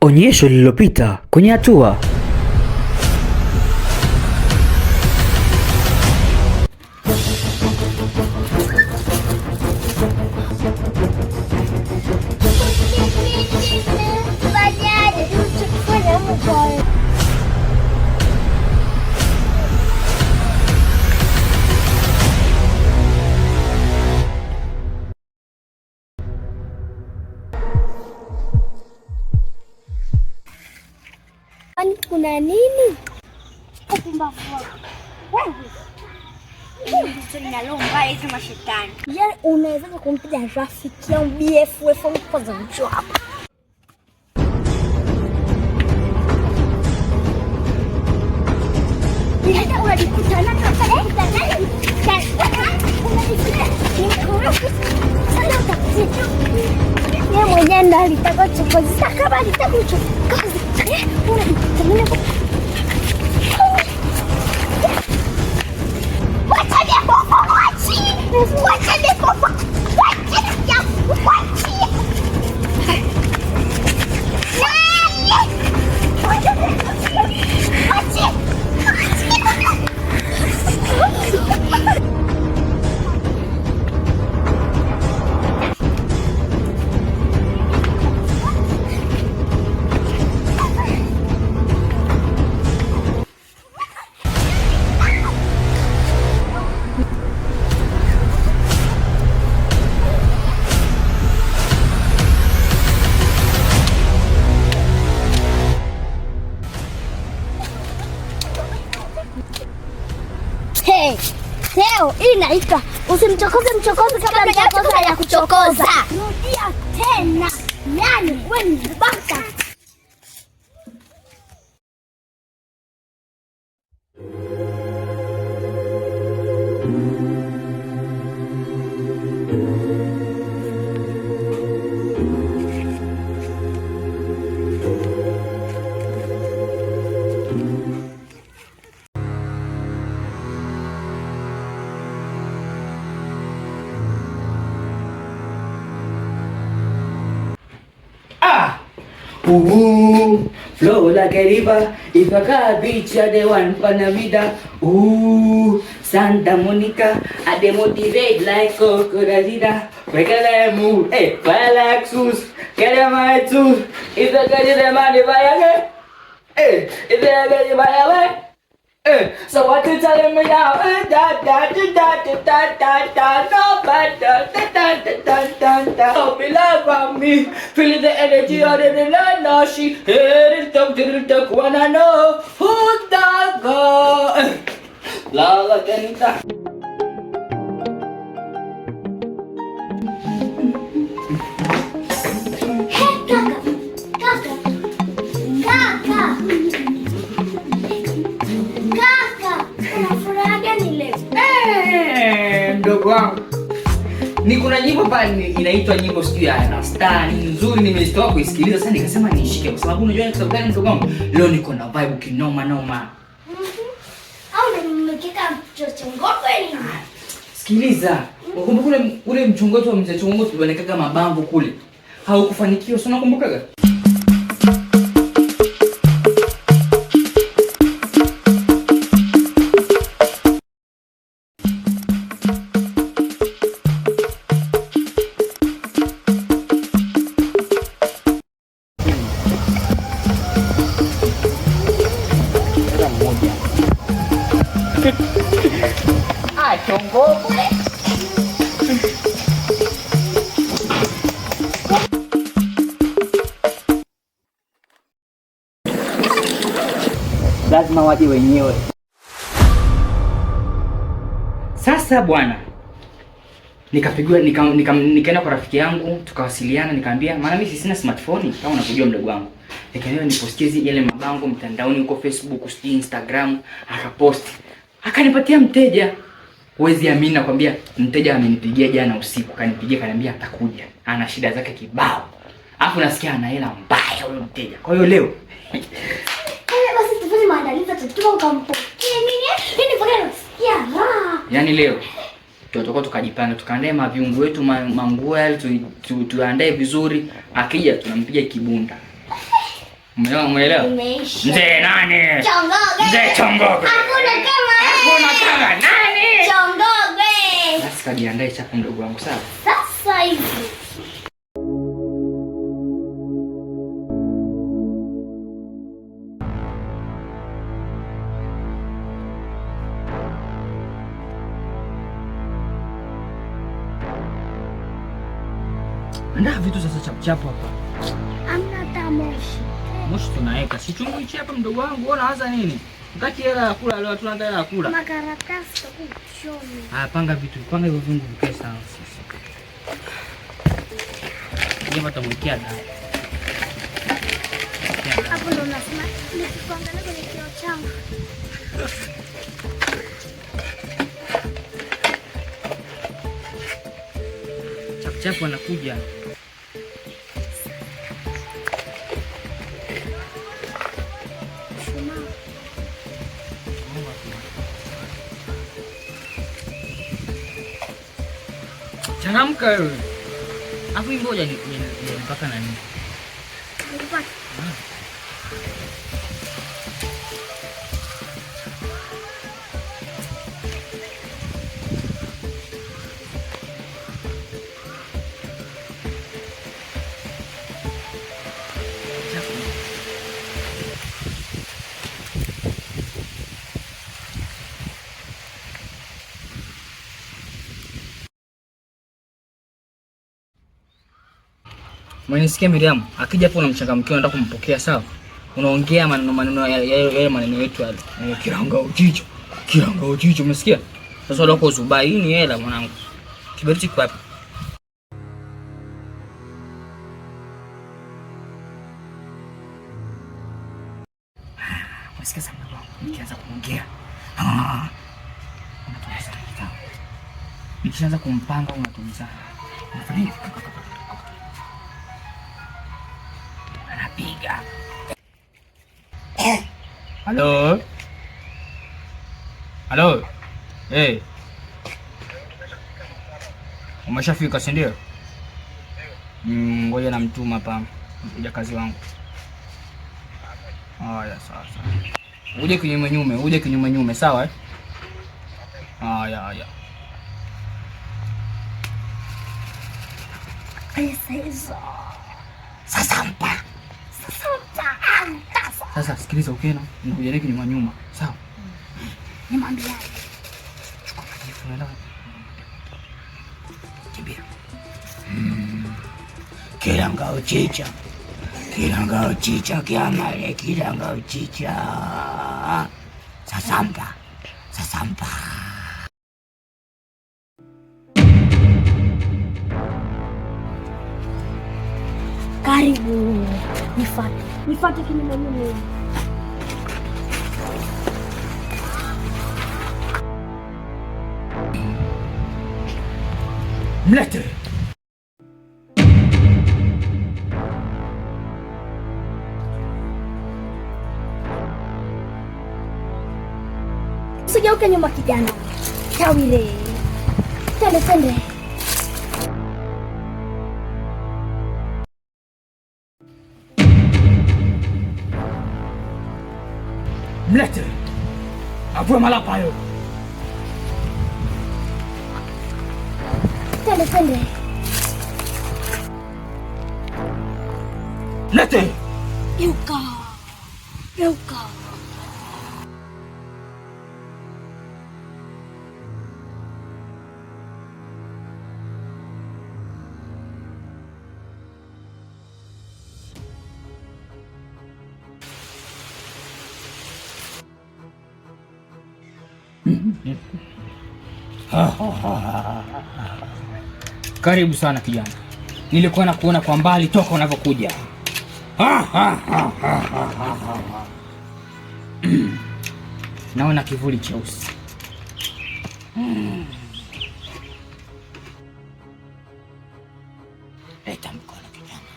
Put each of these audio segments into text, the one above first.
Onyesho lililopita kwenye hatua. Kuna nini? Yaani unaweza kumpiga rafiki yangu BFF kwanza mcho hapa. Nenda unajikutana na nani? Yeye mwenyewe ndo alitaka chokozi. Sasa kama alitaka chokozi. Leo hii inaitwa usimchokoze mchokozi kabla mchokozi hajakuchokoza. Rudia tena. Yaani wewe ni baka. Flow like a river. If I can't beach, you're the one for the vida. Santa Monica, I demotivate like Coca-Cola. Make a move, hey, fire like Sus. Get them my tooth. If I get the money by again, hey, if I get you by away. So what you telling me now? Da da da da da da da da. No bad da da da da da da. Hope you love me. Feel the energy of the land. No, she didn't talk. Wanna know who's that girl? La la da. Mdogo wangu, niko na nyimbo pale inaitwa nyimbo sijui ya Nastar, ni nzuri, nimezitoa kuisikiliza. Sasa nikasema nishike kwa sababu unajua ni sababu gani mdogo wangu? Leo niko na vibe kinoma noma. Au nimekeka mchongo kweli? Sikiliza, unakumbuka ule mchongo wetu wa mzee Chongo tulionekaga mabango kule? Haukufanikiwa, sio unakumbukaga? Chongo. Lazima waje wenyewe. Sasa bwana, nikapigiwa nikaenda kwa rafiki yangu tukawasiliana, nikamwambia maana mimi sina smartphone kama unakujua mdogo wangu. Nikaenda nipostizie yale mabango mtandaoni huko Facebook, Instagram, akapost. Akanipatia mteja. Huwezi amini nakwambia, mteja amenipigia jana usiku, kanipigia kaniambia atakuja. Ana shida zake kibao. Alafu nasikia ana hela mbaya huyo mteja. Kwa hiyo leo basi tufanye maandalizi tutatoka ukampokea nini pale nasikia raha. Yaani leo tutakuwa tukajipanga, tukaandae maviungo wetu, manguo yale tuandae vizuri, akija tunampiga kibunda. Umeelewa? Imeisha. Mzee nani? Chongoge. Mzee Chongoge. Hakuna kama Hakuna kama nani? Chongoge. Basi kajiandae chapa mdogo wangu, sawa? Sasa hivi. Andaa vitu sasa chapu hapa. Amna tamoshi. Moshi tunaweka. Si chungu hichi hapa mdogo wangu, unaanza nini? Ukati hela ya kula leo tunataka hela ya kula. Makaratasi kuchome. Panga vitu, panga hivyo vingu vikae sawa sasa. Jamaa tamwekea dawa. Hapo ndo nasema nikikuangalia kwenye kioo changu. Chapu anakuja. Changamka wewe. Afu ngoja ni mpaka nani? Mwanisikia Miriam, akija hapo unamchangamkia, unataka kumpokea sawa? Unaongea maneno yale maneno yetu yale. Kiranga uchicho, umesikia? Sasa leo uko Zubai, hii ni hela mwanangu. Kiberiti kwa wapi? Unasikia sana bwana, nikianza kuongea. Unatuliza kikao. Nikianza kumpanga unatulizana. Unafanya hivi. Anapiga. Halo? Halo? Hey. Umeshafika si ndio? Ngoja namtuma hapa mkuja kazi wangu. Haya sawa sawa. Uje kinyume nyume, sawa eh? Haya. Pesa hizo. Sasa sikiliza ukena, nikuja kinyume, sawa? Nimwambia. Chukua majifu unaelewa? Kimbia. Kiranga uchicha kiamale kiranga uchicha. Sasampa. Karibu. Nifuate kinyume nyume. Mlete. Usigeuke nyuma kijana. Tawile. Twende. Mlete. Avue malapa yo. Twende. Mlete. Geuka. Karibu sana kijana. Nilikuwa nakuona kwa mbali toka unavyokuja. Naona kivuli cheusi. Leta mkono kijana.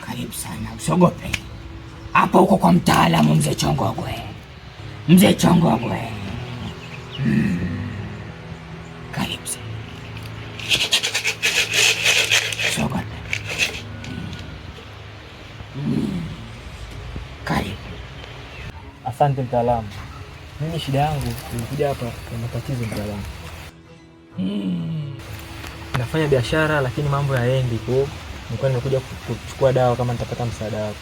Karibu sana, usiogope. Hapa uko kwa mtaalamu Mzee Chongogwe. Karibu sana. Usiogope. Asante mtaalamu. Mimi shida yangu nilikuja hapa kwa matatizo mtaalamu. Nafanya biashara lakini mambo hayaendi, kwa hiyo nilikuwa nimekuja kuchukua dawa kama nitapata msaada wako.